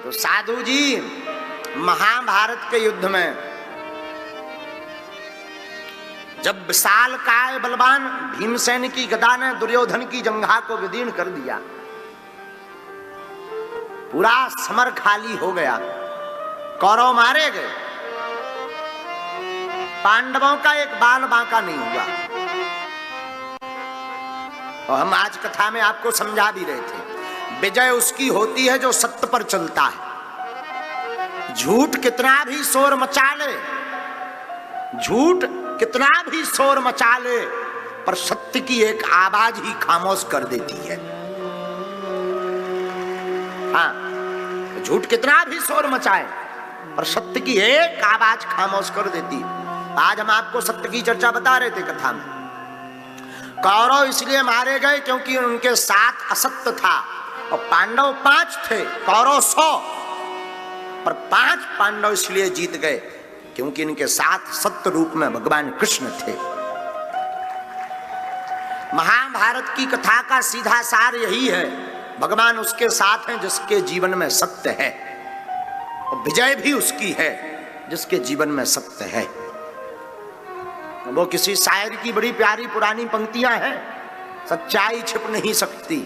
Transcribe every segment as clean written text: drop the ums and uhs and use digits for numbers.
तो साधु जी महाभारत के युद्ध में जब विशालकाय बलवान भीमसेन की गदा ने दुर्योधन की जंघा को विदीर्ण कर दिया, पूरा समर खाली हो गया, कौरव मारे गए, पांडवों का एक बाल बांका नहीं हुआ। और हम आज कथा में आपको समझा भी रहे थे, विजय उसकी होती है जो सत्य पर चलता है। झूठ कितना भी शोर मचा ले, झूठ कितना भी शोर मचा ले, पर सत्य की एक आवाज ही खामोश कर देती है। हाँ, झूठ कितना भी शोर मचाए पर सत्य की एक आवाज खामोश कर देती। आज हम आपको सत्य की चर्चा बता रहे थे कथा में। कौरव इसलिए मारे गए क्योंकि उनके साथ असत्य था, और पांडव 5 थे, कौरव 100, पर 5 पांडव इसलिए जीत गए क्योंकि इनके साथ सत्य रूप में भगवान कृष्ण थे। महाभारत की कथा का सीधा सार यही है, भगवान उसके साथ हैं जिसके जीवन में सत्य है, और विजय भी उसकी है जिसके जीवन में सत्य है। वो किसी शायर की बड़ी प्यारी पुरानी पंक्तियां हैं, सच्चाई छिप नहीं सकती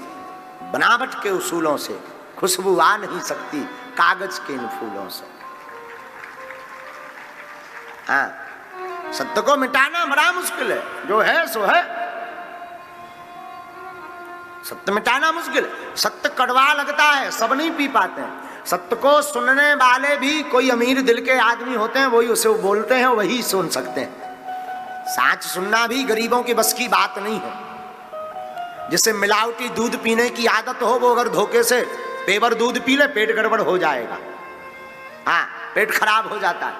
बनावट के उसूलों से, खुशबू आ नहीं सकती कागज के इन फूलों से। हाँ, सत्य को मिटाना बड़ा मुश्किल है, जो है सो है, सत्य मिटाना मुश्किल। सत्य कड़वा लगता है, सब नहीं पी पाते हैं। सत्य को सुनने वाले भी कोई अमीर दिल के आदमी होते हैं, वही उसे बोलते हैं, वही सुन सकते हैं। सच सुनना भी गरीबों की बस की बात नहीं है। जिसे मिलावटी दूध पीने की आदत हो, वो अगर धोखे से पेवर दूध पी ले, पेट गड़बड़ हो जाएगा। हाँ, पेट खराब हो जाता है।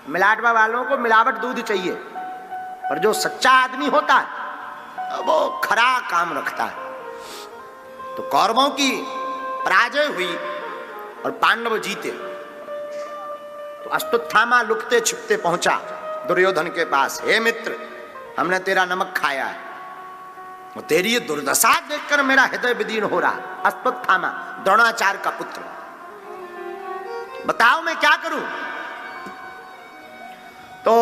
मिलावट वालों को मिलावट दूध चाहिए, पर जो सच्चा आदमी होता है वो खरा काम रखता है। तो कौरवों की पराजय हुई और पांडव जीते। तो अश्वत्थामा लुकते छिपते पहुंचा दुर्योधन के पास। हे मित्र, हमने तेरा नमक खाया है, और तेरी ये दुर्दशा देखकर मेरा हृदय विदीर्ण हो रहा। अश्वत्थामा द्रोणाचार्य का पुत्र, बताओ मैं क्या करूं? तो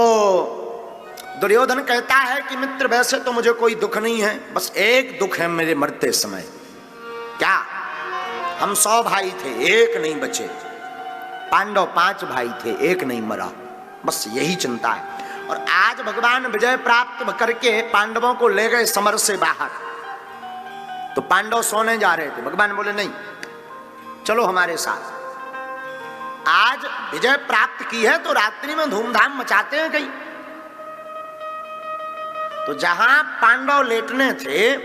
दुर्योधन कहता है कि मित्र, वैसे तो मुझे कोई दुख नहीं है, बस एक दुख है मेरे मरते समय। क्या? हम 100 भाई थे, एक नहीं बचे। पांडव 5 भाई थे, एक नहीं मरा, बस यही चिंता है। और आज भगवान विजय प्राप्त करके पांडवों को ले गए समर से बाहर। तो पांडव सोने जा रहे थे, भगवान बोले नहीं, चलो हमारे साथ। आज विजय प्राप्त की है तो रात्रि में धूमधाम मचाते हैं कहीं। तो जहां पांडव लेटने थे,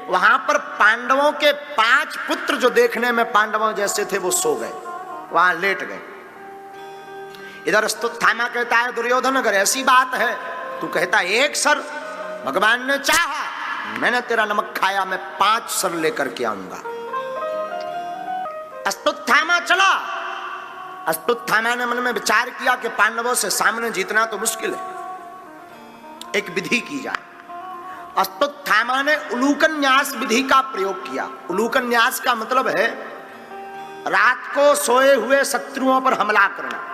वहां पर पांडवों के 5 पुत्र जो देखने में पांडवों जैसे थे, वो सो गए, वहां लेट गए। इधर अश्वत्थामा कहता है, दुर्योधन अगर ऐसी बात है, तू कहता एक सर, भगवान ने चाहा, मैंने तेरा नमक खाया, मैं 5 सर लेकर के आऊंगा। अश्वत्थामा चला। अश्वत्थामा ने मन में विचार किया कि पांडवों से सामने जीतना तो मुश्किल है, एक विधि की जाए। अश्वत्थामा ने उलूकन्यास विधि का प्रयोग किया। उलूकन्यास का मतलब है रात को सोए हुए शत्रुओं पर हमला करना।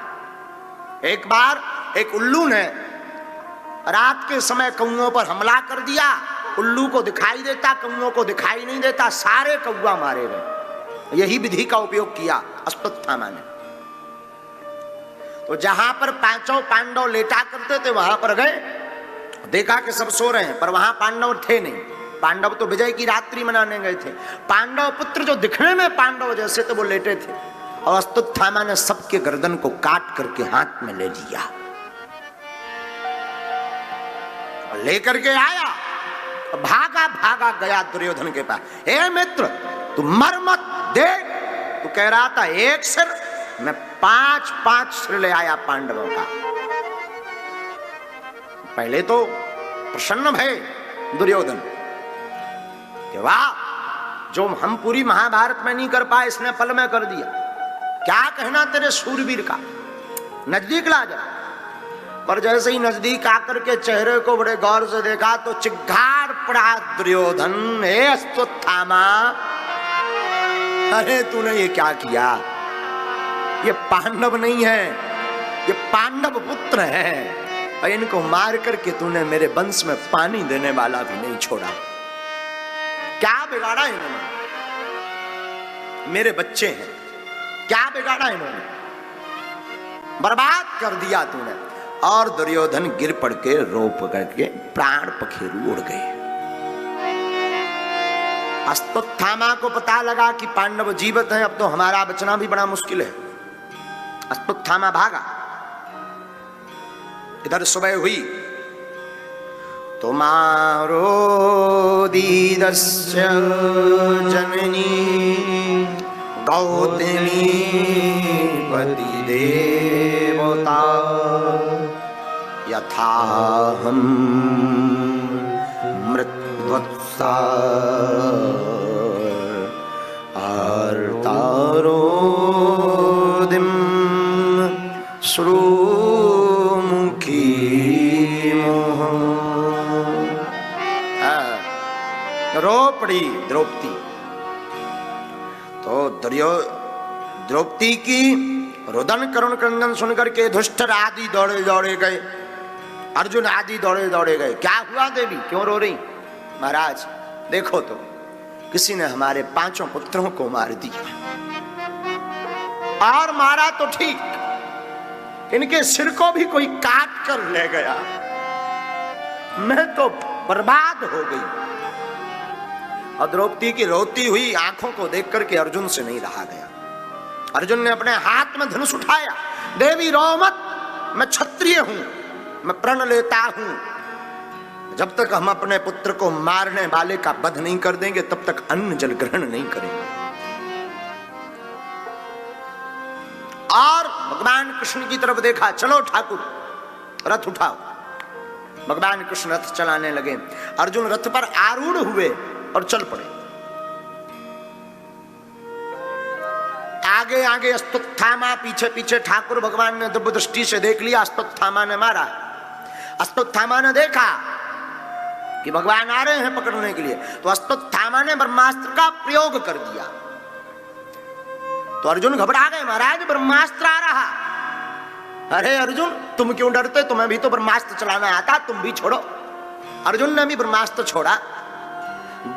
एक बार एक उल्लू ने रात के समय कौओं पर हमला कर दिया। उल्लू को दिखाई देता, कौओं को दिखाई नहीं देता, सारे कौआ मारे गए। यही विधि का उपयोग किया अश्वत्थामा ने। तो जहां पर 5 पांडव लेटा करते थे, वहां पर गए, देखा कि सब सो रहे हैं, पर वहां पांडव थे नहीं। पांडव तो विजय की रात्रि मनाने गए थे। पांडव पुत्र जो दिखने में पांडव जैसे थे, वो लेटे थे। और अश्वत्थामा ने सबके गर्दन को काट करके हाथ में ले लिया और लेकर के आया, भागा भागा गया दुर्योधन के पास। हे मित्र, तू मर मत, देख, तू कह रहा था एक सिर, मैं 5 सिर ले आया पांडवों का। पहले तो प्रसन्न भय दुर्योधन कि वाह, जो हम पूरी महाभारत में नहीं कर पाए, इसने पल में कर दिया। क्या कहना तेरे शूरवीर का, नजदीक ला जा। पर जैसे ही नजदीक आकर के चेहरे को बड़े गौर से देखा तो चिघाड़ पड़ा दुर्योधन। हे अश्वत्थामा, अरे तूने ये क्या किया? ये पांडव नहीं है, ये पांडव पुत्र है, और इनको मार करके तूने मेरे वंश में पानी देने वाला भी नहीं छोड़ा। क्या बिगाड़ा इन्होंने? मेरे बच्चे हैं, क्या बिगाड़ा इन्होंने? बर्बाद कर दिया तूने। और दुर्योधन गिर पड़ के रो पकड़ के प्राण पखेरु उड़ गए। अश्वत्थामा को पता लगा कि पांडव जीवित हैं, अब तो हमारा बचना भी बड़ा मुश्किल है। अश्वत्थामा भागा। इधर सुबह हुई, तुम्हारो दीदस्य जननी गौतमी पति देवता यथा हम मृत्युवत्सा आर्तारोदिम श्रुमुखी रो पड़ी द्रौपदी। तो द्रौपदी की रुदन करुण क्रंदन सुनकर के युधिष्ठिर आदि दौड़े दौड़े गए, अर्जुन आदि दौड़े दौड़े गए। क्या हुआ देवी, क्यों रो रही? महाराज देखो तो, किसी ने हमारे 5 पुत्रों को मार दिया। और मारा तो ठीक, इनके सिर को भी कोई काट कर ले गया। मैं तो बर्बाद हो गई। और द्रौपदी की रोती हुई आंखों को देख करके अर्जुन से नहीं रहा गया। अर्जुन ने अपने हाथ में धनुष उठाया। देवी रो मत, मैं क्षत्रिय हूं, मैं प्रण लेता हूं। जब तक हम अपने पुत्र को मारने वाले का वध नहीं कर देंगे, तब तक अन्न जल ग्रहण नहीं करेंगे। और भगवान कृष्ण की तरफ देखा, चलो ठाकुर रथ उठाओ। भगवान कृष्ण रथ चलाने लगे। अर्जुन रथ पर आरूढ़ हुए और चल पड़े। आगे आगे अश्वत्थामा, पीछे पीछे ठाकुर। भगवान ने दिव्य दृष्टि से देख लिया, अश्वत्थामा ने मारा। अश्वत्थामा ने देखा कि भगवान आ रहे हैं पकड़ने के लिए, तो अश्वत्थामा ने ब्रह्मास्त्र का प्रयोग कर दिया। तो अर्जुन घबरा गए, महाराज ब्रह्मास्त्र आ रहा। अरे अर्जुन तुम क्यों डरते, तुम्हें भी तो ब्रह्मास्त्र चलाना आता, तुम भी छोड़ो। अर्जुन ने भी ब्रह्मास्त्र छोड़ा।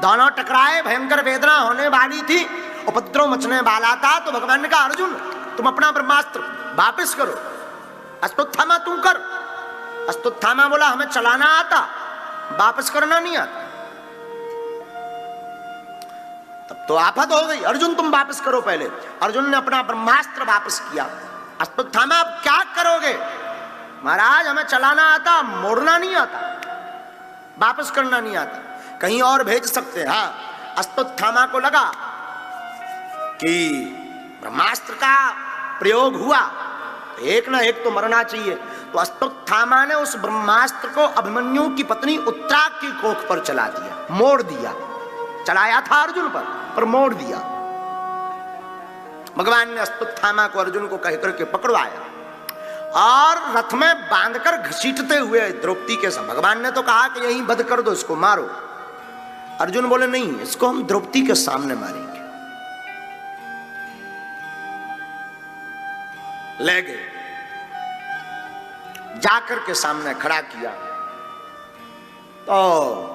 दोनों टकराए, भयंकर वेदना होने वाली थी, उपद्रव मचने वाला था। तो भगवान ने कहा, अर्जुन तुम अपना ब्रह्मास्त्र वापस करो, अश्वत्थामा तुम कर। अश्वत्थामा बोला, हमें चलाना आता, वापस करना नहीं आता। तब तो आफत हो गई। अर्जुन तुम वापस करो पहले। अर्जुन ने अपना ब्रह्मास्त्र वापस किया। अश्वत्थामा आप क्या करोगे? महाराज हमें चलाना आता, मोड़ना नहीं आता, वापस करना नहीं आता, कहीं और भेज सकते हैं। हाँ, अश्वत्थामा को लगा कि ब्रह्मास्त्र का प्रयोग हुआ, एक ना एक तो मरना चाहिए। तो अश्वत्थामा ने उस ब्रह्मास्त्र को अभिमन्यु की पत्नी उत्तरा की कोख पर चला दिया, मोड़ दिया। चलाया था अर्जुन पर मोड़ दिया। भगवान ने अश्वत्थामा को अर्जुन को कहकर के पकड़वाया और रथ में बांधकर घसीटते हुए द्रौपदी के साथ। भगवान ने तो कहा कि यहीं वध कर दो, इसको मारो। अर्जुन बोले नहीं, इसको हम द्रौपदी के सामने मारेंगे। ले गए, जाकर के सामने खड़ा किया। तो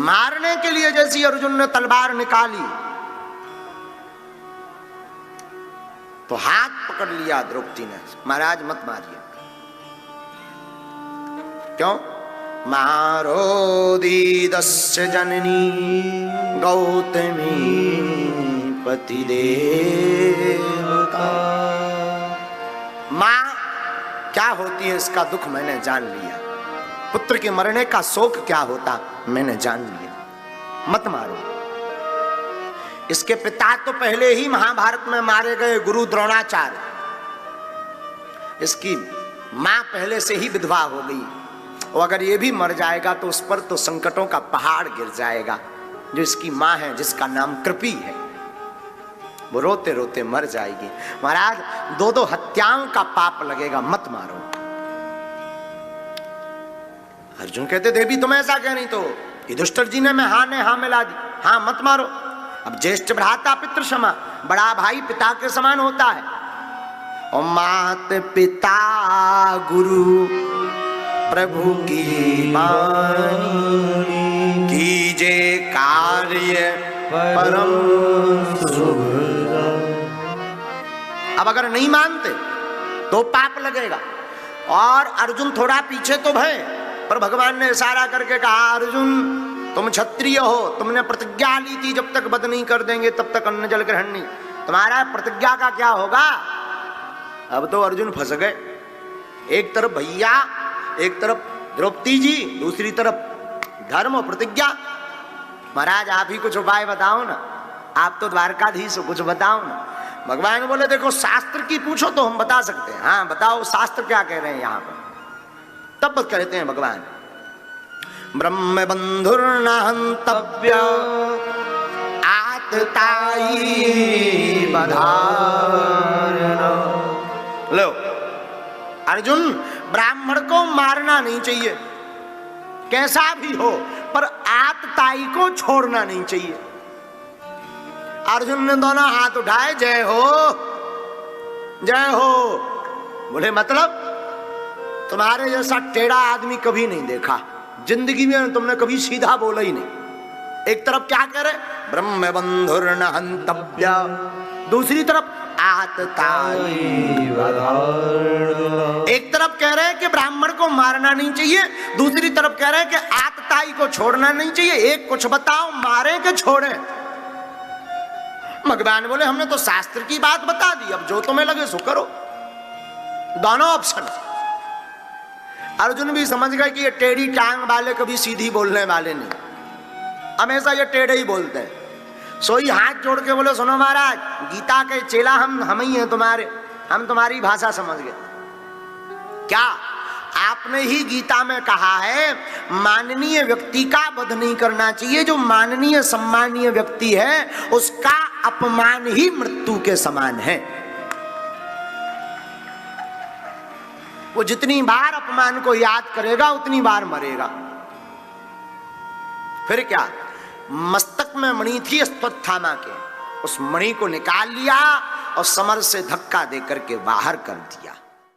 मारने के लिए जैसी अर्जुन ने तलवार निकाली, तो हाथ पकड़ लिया द्रौपदी ने, महाराज मत मारिए। क्यों? मारो दीदस्य जननी गौतमी पति देवता। मां क्या होती है इसका दुख मैंने जान लिया, पुत्र के मरने का शोक क्या होता मैंने जान लिया। मत मारो। इसके पिता तो पहले ही महाभारत में मारे गए, गुरु द्रोणाचार्य। इसकी मां पहले से ही विधवा हो गई, और अगर ये भी मर जाएगा तो उस पर तो संकटों का पहाड़ गिर जाएगा। जो इसकी मां है, जिसका नाम कृपी है, वो रोते रोते मर जाएगी। महाराज 2-2 हत्याओं का पाप लगेगा, मत मारो। अर्जुन कहते देवी तुम ऐसा कह नहीं, तो युधिष्ठिर जी ने मैं हाँ ने हाँ मिला दी। हाँ मत मारो। अब ज्येष्ठ भ्राता पितृ क्षमा, बड़ा भाई पिता के समान होता है। और मात पिता गुरु प्रभु की वाणी, कीजे कार्य परम शुभ। अब अगर नहीं मानते तो पाप लगेगा। और अर्जुन थोड़ा पीछे तो भय, पर भगवान ने इशारा करके कहा, अर्जुन तुम क्षत्रिय हो, तुमने प्रतिज्ञा ली थी जब तक वध नहीं कर देंगे तब तक अन्न जल ग्रहण नहीं, तुम्हारा प्रतिज्ञा का क्या होगा। अब तो अर्जुन फंस गए। एक तरफ भैया, एक तरफ द्रौपदी जी, दूसरी तरफ धर्म और प्रतिज्ञा। महाराज आप ही कुछ उपाय बताओ ना, आप तो द्वारकाधीश हो, कुछ बताओ ना। भगवान बोले देखो शास्त्र की पूछो तो हम बता सकते हैं। हाँ बताओ शास्त्र क्या कह रहे हैं यहाँ पर। तब कहते हैं भगवान, ब्रह्म बंधुर्न हन्तव्य आततायी बधारण। लो अर्जुन, ब्राह्मण को मारना नहीं चाहिए कैसा भी हो, पर आतताई को छोड़ना नहीं चाहिए। अर्जुन ने दोनों हाथ उठाए, जय हो जय हो। बोले मतलब तुम्हारे जैसा टेढ़ा आदमी कभी नहीं देखा, जिंदगी में तुमने कभी सीधा बोला ही नहीं। एक तरफ क्या कह रहे, ब्रह्म बंधुर्न हन्तव्य, दूसरी तरफ आततायी बधारण। एक तरफ कह रहे हैं कि ब्राह्मण को मारना नहीं चाहिए, दूसरी तरफ कह रहे हैं कि आतताई को छोड़ना नहीं चाहिए। एक कुछ बताओ, मारे के छोड़े। भगवान बोले हमने तो शास्त्र की बात बता दी, अब जो तुम्हें लगे सो करो। दोनों ऑप्शन। अर्जुन भी समझ गए कि ये टेढ़ी टांग वाले कभी सीधी बोलने वाले नहीं, हमेशा ये टेढ़े ही बोलते हैं। सोई हाथ जोड़ के बोले सुनो महाराज, गीता के चेला हम ही हैं तुम्हारे, हम तुम्हारी भाषा समझ गए। क्या आपने ही गीता में कहा है माननीय व्यक्ति का वध नहीं करना चाहिए, जो माननीय सम्मानीय व्यक्ति है उसका अपमान ही मृत्यु के समान है। वो जितनी बार अपमान को याद करेगा उतनी बार मरेगा। फिर क्या, मस्तक में मणि थी अश्वत्थामा के, उस मणि को निकाल लिया और समर से धक्का देकर के बाहर कर दिया।